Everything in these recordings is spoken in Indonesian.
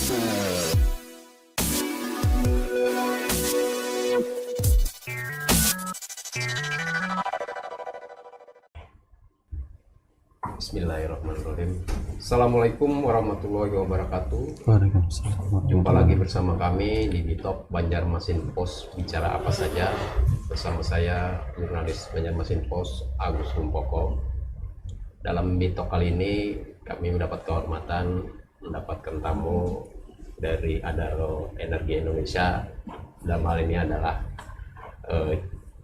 Bismillahirrahmanirrahim. Assalamualaikum warahmatullahi wabarakatuh. Waalaikumsalam. Jumpa lagi bersama kami di Bitok Banjarmasin Post, bicara apa saja. Bersama saya, jurnalis Banjarmasin Post, Agus Rumpoko. Dalam Bitok kali ini kami mendapat kehormatan mendapatkan tamu dari Adaro Energi Indonesia. Dalam hal ini adalah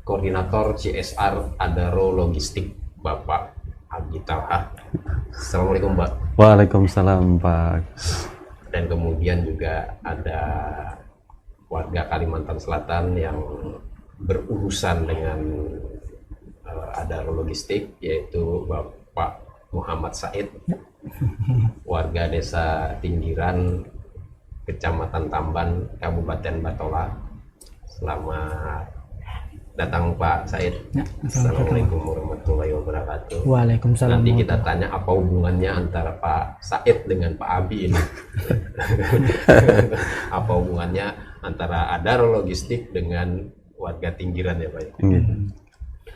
koordinator CSR Adaro Logistik, Bapak Abi Talha. Assalamualaikum, Mbak. Waalaikumsalam, Pak. Dan kemudian juga ada warga Kalimantan Selatan yang berurusan dengan Adaro Logistik, yaitu Bapak Muhammad Said, warga Desa Tinggiran, Kecamatan Tamban, Kabupaten Batola. Selamat datang Pak Said. Ya, Assalamualaikum warahmatullahi wabarakatuh. Waalaikumsalam. Nanti kita tanya apa hubungannya antara Pak Said dengan Pak Abi ini. Apa hubungannya antara Adaro Logistik dengan warga Tinggiran ya Pak?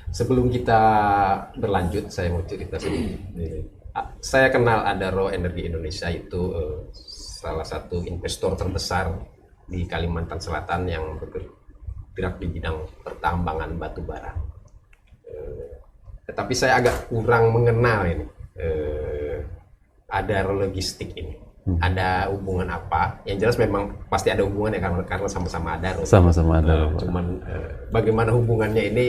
Sebelum kita berlanjut, saya mau cerita sedikit. Saya kenal Adaro Energi Indonesia, itu salah satu investor terbesar di Kalimantan Selatan yang bergerak di bidang pertambangan batu bara. Tetapi saya agak kurang mengenal ini Adaro Logistik ini. Ada hubungan apa? Yang jelas memang pasti ada hubungannya karena sama-sama Adaro. Sama-sama Adaro. Cuman bagaimana hubungannya ini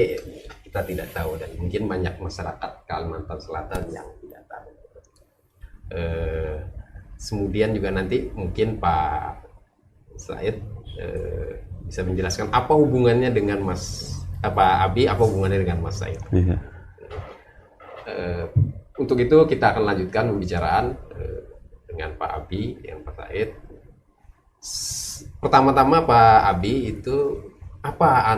kita tidak tahu, dan mungkin banyak masyarakat Kalimantan Selatan yang tidak tahu. Kemudian juga nanti mungkin Pak Said bisa menjelaskan apa hubungannya dengan Abi, apa hubungannya dengan Mas Said. Iya. Untuk itu kita akan lanjutkan pembicaraan dengan Pak Abi yang Pak Said. Pertama-tama Pak Abi, itu apa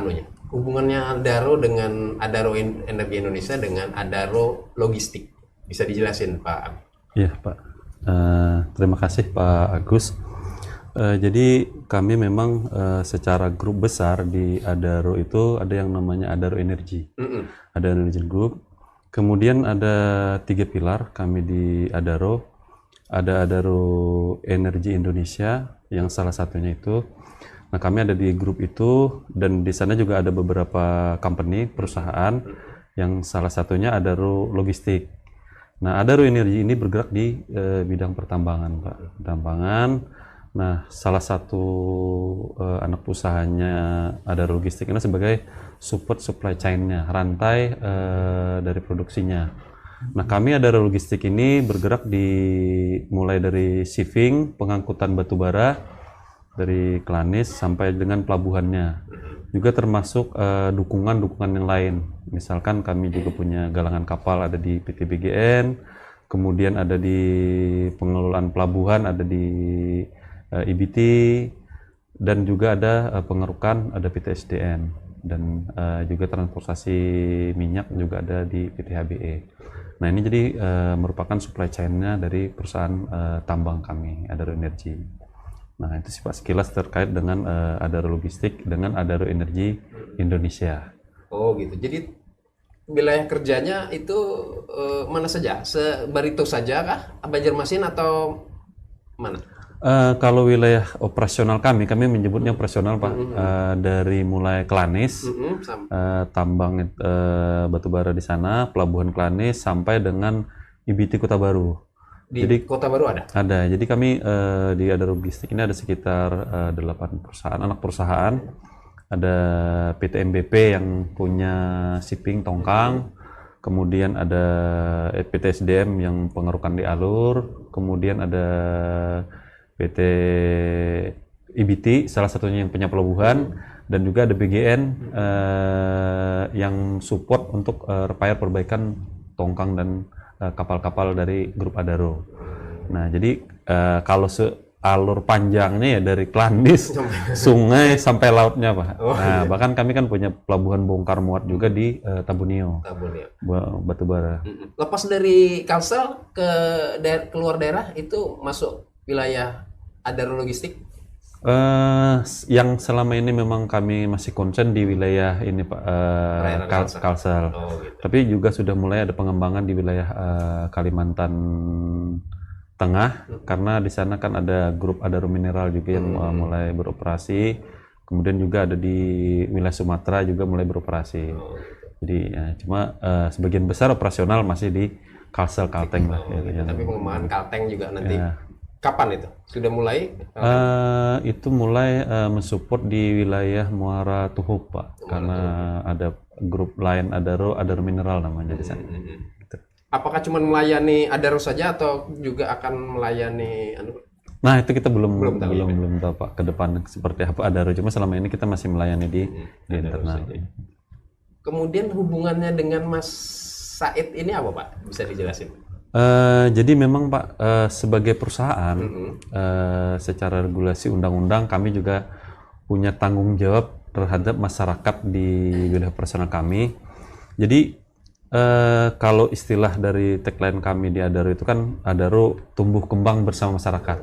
hubungannya Adaro dengan Adaro Energi Indonesia dengan Adaro Logistik? Bisa dijelasin Pak Abi? Iya, Pak. Terima kasih Pak Agus. Jadi kami memang secara grup besar di Adaro itu ada yang namanya Adaro Energi. Ada Energy Group. Kemudian ada 3 pilar kami di Adaro. Ada Adaro Energi Indonesia yang salah satunya itu. Nah, kami ada di grup itu, dan di sana juga ada beberapa company, perusahaan, yang salah satunya Adaro Logistik. Nah, Adaro Energi ini bergerak di bidang pertambangan, Pak. Pertambangan. Nah, salah satu anak usahanya Adaro Logistik ini sebagai support supply chain-nya, rantai dari produksinya. Nah, kami Adaro Logistik ini bergerak mulai dari shipping, pengangkutan batu bara dari Klanis sampai dengan pelabuhannya. Juga termasuk dukungan-dukungan yang lain. Misalkan kami juga punya galangan kapal ada di PT BGN, kemudian ada di pengelolaan pelabuhan ada di IBT, dan juga ada pengerukan ada PT SDN, dan juga transportasi minyak juga ada di PT HBE. Nah, ini jadi merupakan supply chain-nya dari perusahaan tambang kami, Adaro Energi. Nah, itu sih Pak sekilas terkait dengan Adaro Logistik dengan Adaro Energi Indonesia. Oh gitu. Jadi wilayah kerjanya itu mana saja? Barito saja kah? Banjarmasin atau mana? Kalau wilayah operasional kami menyebutnya operasional Pak, dari mulai Klanis, tambang batubara di sana, pelabuhan Klanis sampai dengan IBT Kota Baru. Jadi Kota Baru ada? Ada. Jadi kami di Adaro Logistik ini ada sekitar 8 perusahaan, anak perusahaan. Ada PT MBP yang punya shipping tongkang, kemudian ada PT SDM yang pengerukan di alur, kemudian ada PT IBT, salah satunya yang punya pelabuhan, dan juga ada BGN yang support untuk repair perbaikan tongkang dan kapal-kapal dari grup Adaro. Nah, jadi kalau alur panjangnya ya dari Klanis, sungai sampai lautnya Pak. Nah, bahkan kami kan punya pelabuhan bongkar muat juga di Tabunio, batubara. Lepas dari Kalsel ke keluar daerah itu masuk wilayah Adaro Logistik? Yang selama ini memang kami masih concern di wilayah ini Pak, Kalsel. Oh, gitu. Tapi juga sudah mulai ada pengembangan di wilayah Kalimantan Tengah, karena di sana kan ada grup Adaro Mineral juga yang mulai beroperasi. Kemudian juga ada di wilayah Sumatera juga mulai beroperasi. Jadi ya, cuma sebagian besar operasional masih di Kalsel, Kalteng lah. Gitu. Tapi pengembangan Kalteng juga nanti Ya. kapan itu? Sudah mulai? Itu mulai mensupport di wilayah Muara Tuhuk Pak, karena ada grup lain Adaro Mineral namanya di sana. Gitu. Apakah cuma melayani Adaro saja atau juga akan melayani Nah itu kita belum tahu, tahu Pak ke depan seperti apa Adaro, cuma selama ini kita masih melayani di internal. Kemudian hubungannya dengan Mas Said ini apa Pak? Bisa dijelasin? Jadi memang Pak, sebagai perusahaan secara regulasi undang-undang kami juga punya tanggung jawab terhadap masyarakat di wilayah operasional kami. Jadi kalau istilah dari tagline kami di Adaro itu kan Adaro tumbuh kembang bersama masyarakat.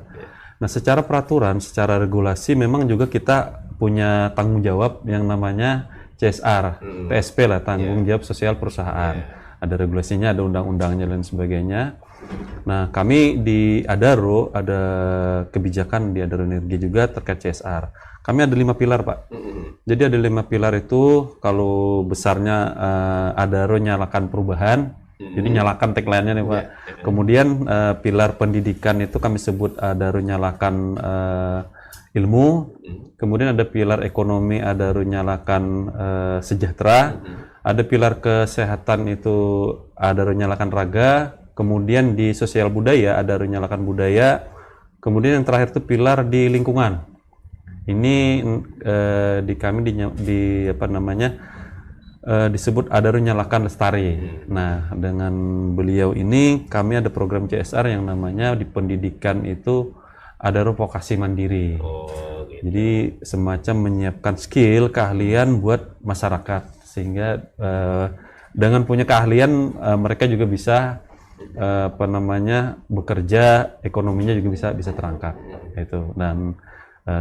Nah secara peraturan, secara regulasi memang juga kita punya tanggung jawab yang namanya CSR, TSP lah, tanggung jawab sosial perusahaan. Ada regulasinya, ada undang-undangnya dan sebagainya. Nah, kami di Adaro ada kebijakan di Adaro Energi juga terkait CSR. Kami ada 5 pilar, Pak. Jadi ada 5 pilar itu, kalau besarnya Adaro nyalakan perubahan. Jadi nyalakan tagline-nya nih, Pak. Kemudian pilar pendidikan itu kami sebut Adaro nyalakan ilmu. Kemudian ada pilar ekonomi Adaro nyalakan sejahtera. Ada pilar kesehatan itu Adaro nyalakan raga, kemudian di sosial budaya Adaro nyalakan budaya, kemudian yang terakhir itu pilar di lingkungan. Ini di kami disebut Adaro nyalakan lestari. Nah, dengan beliau ini kami ada program CSR yang namanya di pendidikan itu Adaro vokasi mandiri. Jadi semacam menyiapkan skill, keahlian buat masyarakat. Sehingga dengan punya keahlian mereka juga bisa bekerja, ekonominya juga bisa terangkat itu. Dan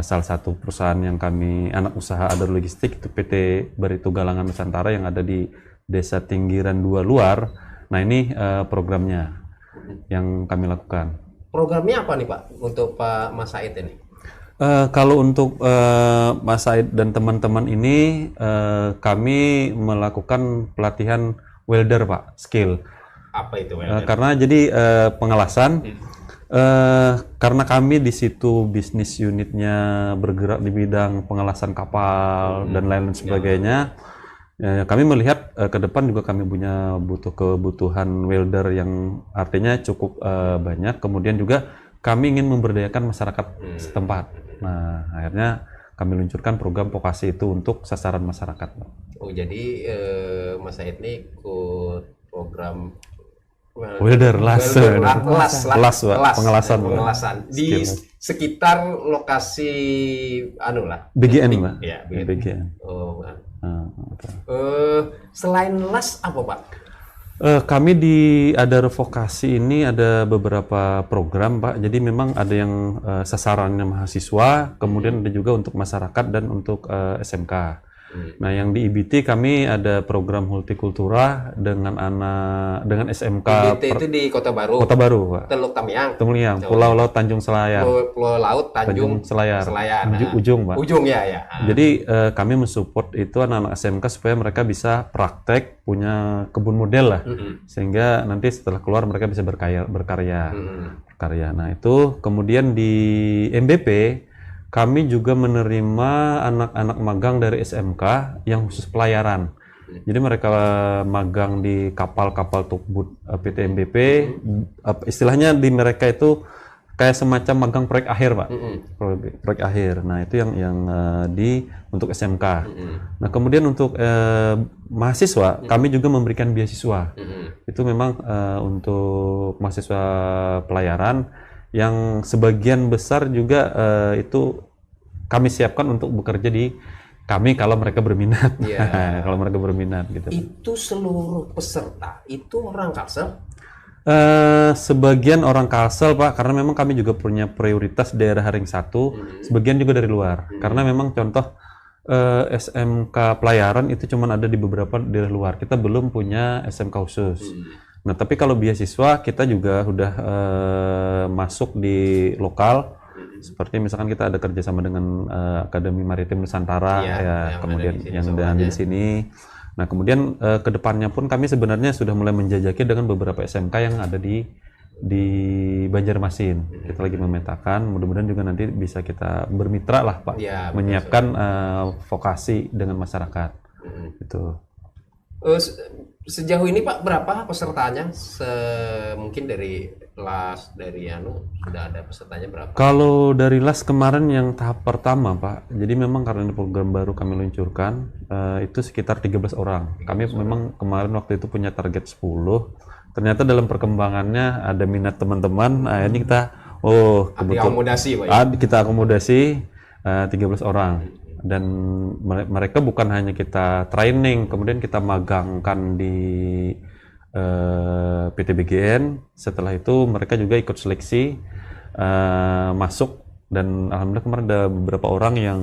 salah satu perusahaan yang kami anak usaha Adaro Logistik itu PT Barito Galangan Nusantara yang ada di Desa Tinggiran 2 Luar. Nah ini programnya yang kami lakukan. Programnya apa nih Pak untuk Pak Mas Said ini? Kalau untuk Mas Said dan teman-teman ini, kami melakukan pelatihan welder Pak, skill. Apa itu welder? Karena jadi pengelasan, karena kami di situ bisnis unitnya bergerak di bidang pengelasan kapal dan lain-lain sebagainya. Kami melihat ke depan juga kami butuh kebutuhan welder yang artinya cukup banyak. Kemudian juga kami ingin memberdayakan masyarakat setempat. Nah, akhirnya kami luncurkan program vokasi itu untuk sasaran masyarakat. Oh, jadi Mas Said ini ikut program welder, pengelasan di sekitar lokasi BGN Pak. Ya, BGN. Oh, selain las apa Pak? Kami di Adaro Vokasi ini ada beberapa program Pak. Jadi memang ada yang sasarannya mahasiswa, kemudian ada juga untuk masyarakat dan untuk SMK. Nah, yang di IBT kami ada program multikultura dengan SMK. IBT itu di Kota Baru. Kota Baru, Pak. Teluk Tamiang. Pulau Laut Tanjung Selayar. Pulau Laut Tanjung Selayar. Nah. Ujung, Pak. Ujung ya. Jadi kami mensupport itu anak-anak SMK supaya mereka bisa praktek, punya kebun model lah. Sehingga nanti setelah keluar mereka bisa berkarya. Nah, itu kemudian di MBP kami juga menerima anak-anak magang dari SMK yang khusus pelayaran. Jadi mereka magang di kapal-kapal tugboat PT MBP. Istilahnya di mereka itu kayak semacam magang proyek akhir, Pak. Proyek akhir. Nah, itu yang untuk SMK. Nah, kemudian untuk mahasiswa, kami juga memberikan beasiswa. Itu memang untuk mahasiswa pelayaran yang sebagian besar juga itu kami siapkan untuk bekerja di kami kalau mereka berminat. Yeah. Kalau mereka berminat gitu. Itu seluruh peserta itu orang Kalsel? Sebagian orang Kalsel Pak, karena memang kami juga punya prioritas daerah ring 1, sebagian juga dari luar. Karena memang contoh SMK pelayaran itu cuma ada di beberapa daerah luar. Kita belum punya SMK khusus. Nah, tapi kalau beasiswa kita juga udah masuk di lokal. Seperti misalkan kita ada kerjasama dengan Akademi Maritim Nusantara, kemudian yang ada di sini. Nah, kemudian kedepannya pun kami sebenarnya sudah mulai menjajaki dengan beberapa SMK yang ada di Banjarmasin. Kita lagi memetakan, mudah-mudahan juga nanti bisa kita bermitra lah Pak, menyiapkan vokasi dengan masyarakat. Itu. Sejauh ini Pak, berapa pesertanya? Mungkin dari LAS, dari sudah ada pesertanya berapa? Kalau dari LAS kemarin yang tahap pertama Pak, jadi memang karena ini program baru kami luncurkan, itu sekitar 13 orang. Kami memang kemarin waktu itu punya target 10. Ternyata dalam perkembangannya ada minat teman-teman, ini kita akomodasi Pak, ya? Kita akomodasi 13 orang. Dan mereka bukan hanya kita training, kemudian kita magangkan di PT BGN. Setelah itu mereka juga ikut seleksi masuk, dan alhamdulillah kemarin ada beberapa orang yang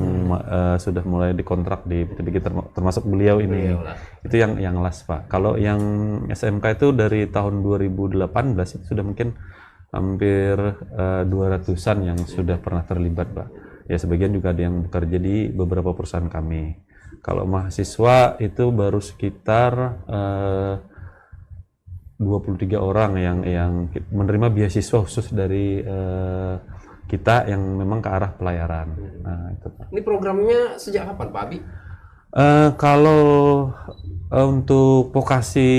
sudah mulai dikontrak di PT BGN, termasuk beliau ini. Itu yang LAS Pak. Kalau yang SMK itu dari tahun 2018 itu sudah mungkin hampir 200-an yang sudah pernah terlibat Pak. Ya, sebagian juga ada yang bekerja di beberapa perusahaan kami. Kalau mahasiswa itu baru sekitar 23 orang yang menerima beasiswa khusus dari kita yang memang ke arah pelayaran. Nah, itu Pak. Ini programnya sejak kapan Pak Abi? Kalau untuk vokasi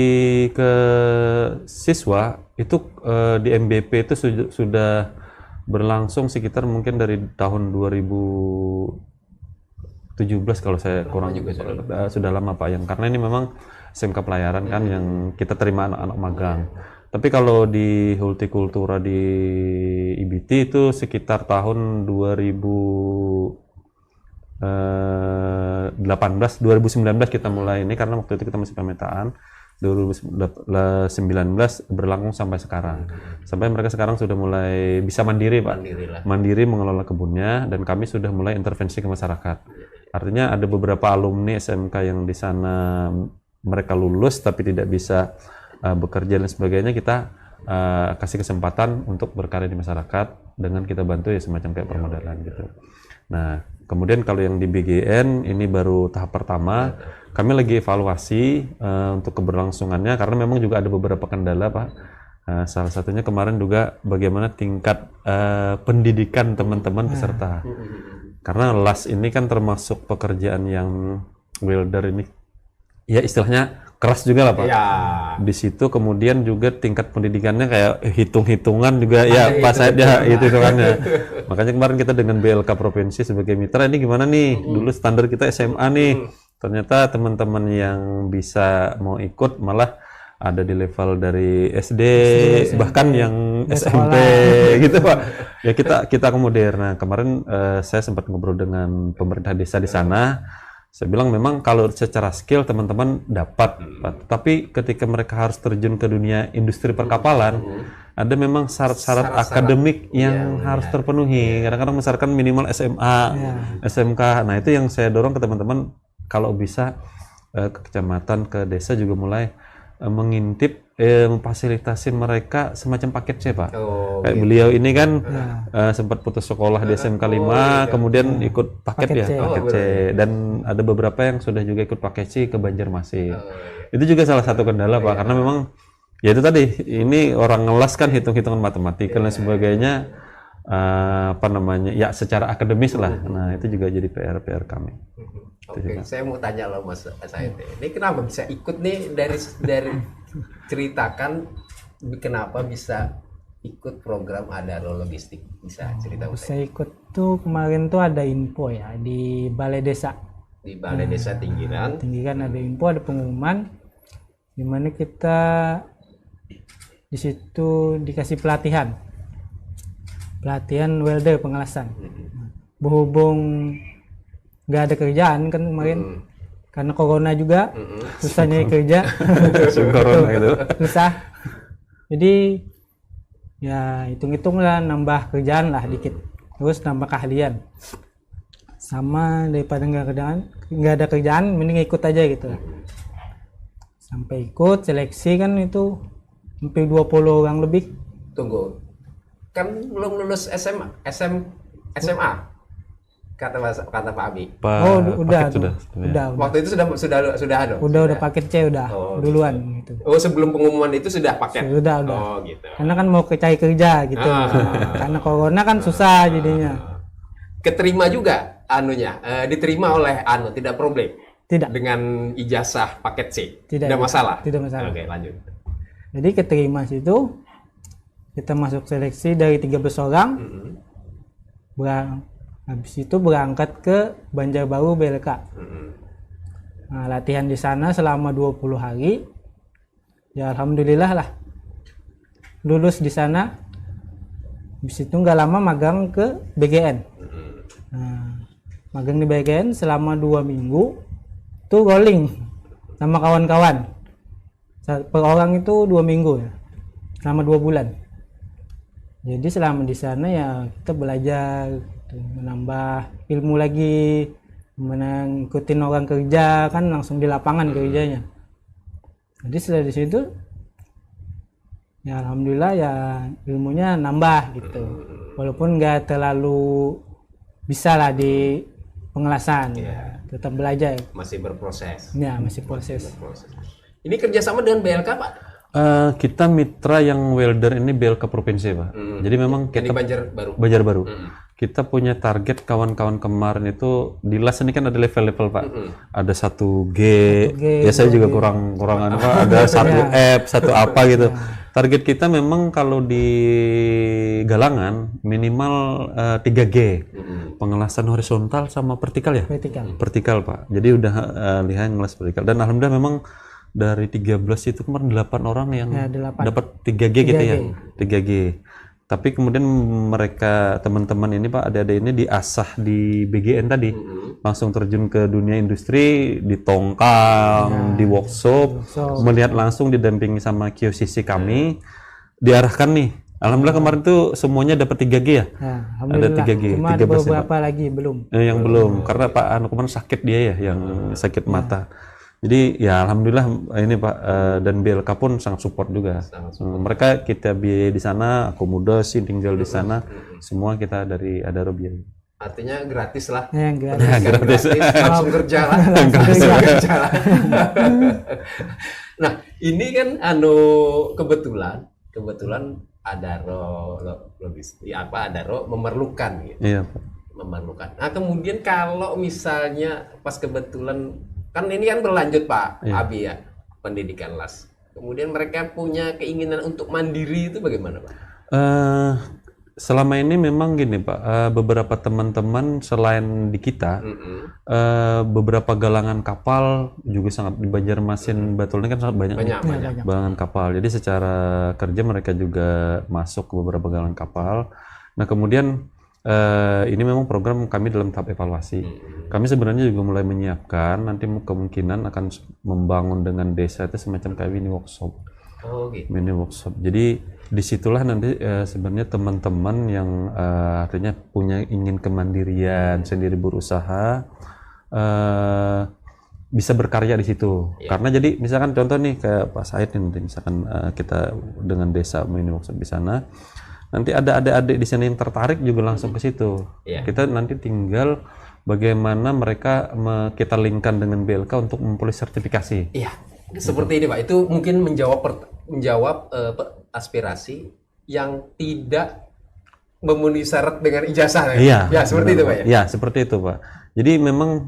ke siswa itu di MBP itu sudah berlangsung sekitar mungkin dari tahun 2017 kalau saya kurang juga sudah lama Pak, yang karena ini memang SMK pelayaran kan yang kita terima anak-anak magang. Tapi kalau di Hortikultura di IBT itu sekitar tahun 2019 kita mulai ini, karena waktu itu kita masih pemetaan. 2019 berlangsung sampai sekarang. Sampai mereka sekarang sudah mulai bisa mandiri Pak. Mandiri mengelola kebunnya, dan kami sudah mulai intervensi ke masyarakat. Artinya ada beberapa alumni SMK yang di sana mereka lulus tapi tidak bisa bekerja dan sebagainya, kita kasih kesempatan untuk berkarya di masyarakat dengan kita bantu ya semacam kayak permodalan gitu. Nah, kemudian kalau yang di BGN ini baru tahap pertama. Kami lagi evaluasi untuk keberlangsungannya, karena memang juga ada beberapa kendala Pak. Salah satunya kemarin juga bagaimana tingkat pendidikan teman-teman peserta. Karena LAS ini kan termasuk pekerjaan yang welder ini, ya istilahnya keras juga lah Pak. Ya. Di situ kemudian juga tingkat pendidikannya kayak hitung-hitungan juga ya pas saja hitungannya. Makanya kemarin kita dengan BLK Provinsi sebagai mitra, ini gimana nih? Dulu standar kita SMA nih. Ternyata teman-teman yang bisa mau ikut malah ada di level dari SD bahkan yang SMP gitu Pak. Ya kita akomodir. Nah, kemarin saya sempat ngobrol dengan pemerintah desa di sana. Saya bilang memang kalau secara skill teman-teman dapat, tapi ketika mereka harus terjun ke dunia industri perkapalan, ada memang syarat-syarat akademik yang harus terpenuhi. Kadang-kadang misalkan minimal SMA, SMK. Nah, itu yang saya dorong ke teman-teman, kalau bisa ke kecamatan, ke desa juga mulai mengintip, memfasilitasi mereka semacam paket C Pak. Kayak gitu. Beliau ini kan sempat putus sekolah di SMK 5, kemudian ikut paket C. Dan ada beberapa yang sudah juga ikut paket C ke Banjarmasin. Itu juga salah satu kendala Pak, karena memang ya itu tadi, ini orang ngelas kan hitung-hitungan matematika dan sebagainya, ya secara akademis lah. Nah, itu juga jadi PR kami. Oke, saya mau tanya loh Mas Said. Ini kenapa bisa ikut nih, dari ceritakan kenapa bisa ikut program Adaro Logistik, bisa cerita? Bisa ikut tuh kemarin tuh ada info ya di Balai Desa. Di Balai Desa Tinggiran. Tinggiran ada info, ada pengumuman di mana kita di situ dikasih pelatihan welder pengelasan. Berhubung nggak ada kerjaan kan kemarin, karena corona juga susah nyari kerja. Corona itu susah, Jadi ya hitung-hitung lah, nambah kerjaan lah dikit, terus nambah keahlian. Sama daripada nggak ada kerjaan, mending ikut aja gitu lah. Sampai ikut seleksi kan itu hampir 20 orang lebih. Tunggu, kan belum lulus SMA kata Pak Abi. Udah paket tuh. Udah. Waktu itu sudah ada. Udah paket C udah duluan gitu. Oh, sebelum pengumuman itu sudah paket. Udah. Oh, gitu. Karena kan mau cari kerja gitu. Karena corona kan susah jadinya. Keterima juga anunya, diterima oleh tidak problem. Tidak. Dengan ijazah paket C. Tidak Masalah. Tidak masalah. Oke, lanjut. Jadi keterima situ, kita masuk seleksi dari 13 orang. Habis itu berangkat ke Banjarbaru BLK. Nah, latihan di sana selama 20 hari. Ya alhamdulillah lah. Lulus di sana. Habis itu nggak lama magang ke BGN. Nah, magang di BGN selama 2 minggu. Tuh rolling sama kawan-kawan. Per orang itu 2 minggu ya. Selama 2 bulan. Jadi selama di sana ya kita belajar menambah ilmu lagi, ngikutin orang kerja kan langsung di lapangan kerjanya. Jadi setelah di situ ya alhamdulillah ya ilmunya nambah gitu. Walaupun nggak terlalu bisa lah di pengelasan, tetap belajar. Masih berproses. Ya masih proses. Ini kerjasama dengan BLK, Pak? Kita mitra yang welder ini BLK provinsi, Pak. Jadi memang kita Banjarbaru. Kita punya target kawan-kawan kemarin itu di LAS ini kan ada level-level, Pak. Ada 1G, ya saya juga kurang-kurangan, Pak. Ada 1F, 1 apa gitu. Target kita memang kalau di galangan minimal 3G. Pengelasan horizontal sama vertikal ya? Vertikal, Pak. Jadi udah lihat ngelas vertikal. Dan alhamdulillah memang dari 13 itu kemarin 8 orang yang dapat 3G gitu ya. 3G. Tapi kemudian mereka teman-teman ini Pak, adik-adik ini diasah di BGN tadi. Langsung terjun ke dunia industri, di tongkang, di workshop, melihat langsung didampingi sama QCC kami, diarahkan nih. Alhamdulillah kemarin tuh semuanya dapat 3G ya. Ada 3G. Cuma ada beberapa lagi belum. Yang belum, karena Pak Anu kemarin sakit dia ya, yang sakit mata. Jadi ya alhamdulillah ini Pak dan BLK pun sangat support juga. Mereka kita biaya di sana, akomodasi, tinggal di sana, semua kita dari Adaro biaya. Artinya gratis lah. Gratis. Langsung kerja lah. Nah, ini kan kebetulan Adaro logistik Adaro memerlukan gitu. Iya, Pak. Memerlukan. Nah, kemudian kalau misalnya pas kebetulan kan ini kan berlanjut Pak Abi ya, pendidikan LAS. Kemudian mereka punya keinginan untuk mandiri itu bagaimana Pak? Selama ini memang gini Pak, beberapa teman-teman selain di kita, beberapa galangan kapal juga sangat di Banjarmasin Batul ini kan sangat banyak. Galangan kapal. Jadi secara kerja mereka juga masuk ke beberapa galangan kapal. Nah kemudian ini memang program kami dalam tahap evaluasi. Kami sebenarnya juga mulai menyiapkan nanti kemungkinan akan membangun dengan desa itu semacam kayak mini workshop. Mini workshop. Jadi disitulah nanti sebenarnya teman-teman yang artinya ingin kemandirian, sendiri berusaha, bisa berkarya di situ. Karena jadi misalkan contoh nih kayak Pak Said nanti misalkan kita dengan desa mini workshop di sana. Nanti ada adik-adik di sana yang tertarik juga langsung ke situ. Kita nanti tinggal bagaimana mereka kita linkkan dengan BLK untuk memperoleh sertifikasi. Iya, seperti ini Pak. Itu mungkin menjawab aspirasi yang tidak memenuhi syarat dengan ijazah. Iya, ya seperti itu Pak ya. Iya, seperti itu Pak. Jadi memang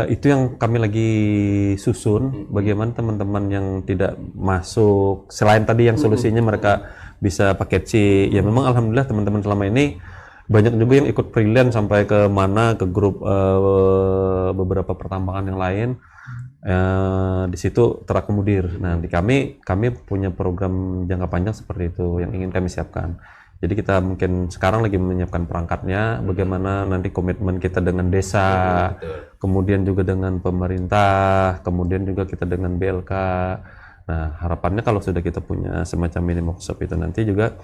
itu yang kami lagi susun, bagaimana teman-teman yang tidak masuk selain tadi yang solusinya mereka bisa paket C. Ya memang alhamdulillah teman-teman selama ini banyak juga yang ikut freelance sampai ke ke grup beberapa pertambangan yang lain. Di situ terakomodir. Nah, di kami punya program jangka panjang seperti itu yang ingin kami siapkan. Jadi kita mungkin sekarang lagi menyiapkan perangkatnya, bagaimana nanti komitmen kita dengan desa, kemudian juga dengan pemerintah, kemudian juga kita dengan BLK, Nah, harapannya kalau sudah kita punya semacam mini workshop itu nanti juga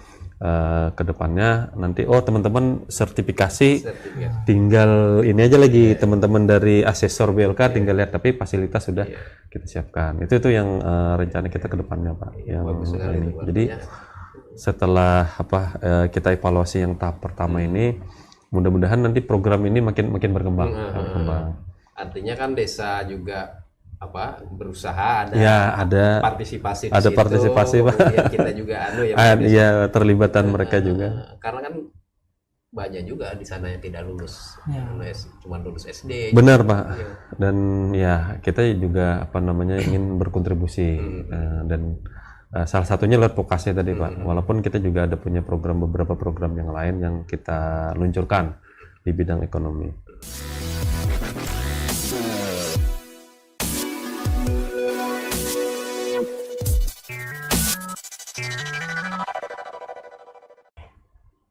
ke depannya nanti teman-teman sertifikasi tinggal ini aja lagi teman-teman dari asesor BLK tinggal lihat, tapi fasilitas sudah kita siapkan. Itu yang rencana kita ke depannya, Pak. Yang ini. Jadi setelah kita evaluasi yang tahap pertama ini, mudah-mudahan nanti program ini makin berkembang. Artinya kan desa juga berusaha ada partisipasi di ada situ, partisipasi, Pak. kemudian kita juga iya, terlibatan mereka juga. Karena kan banyak juga di sana yang tidak lulus, cuma lulus SD. Benar, Pak. Dan ya kita juga ingin berkontribusi dan salah satunya lewat vokasi tadi, Pak. Walaupun kita juga ada punya beberapa program yang lain yang kita luncurkan di bidang ekonomi.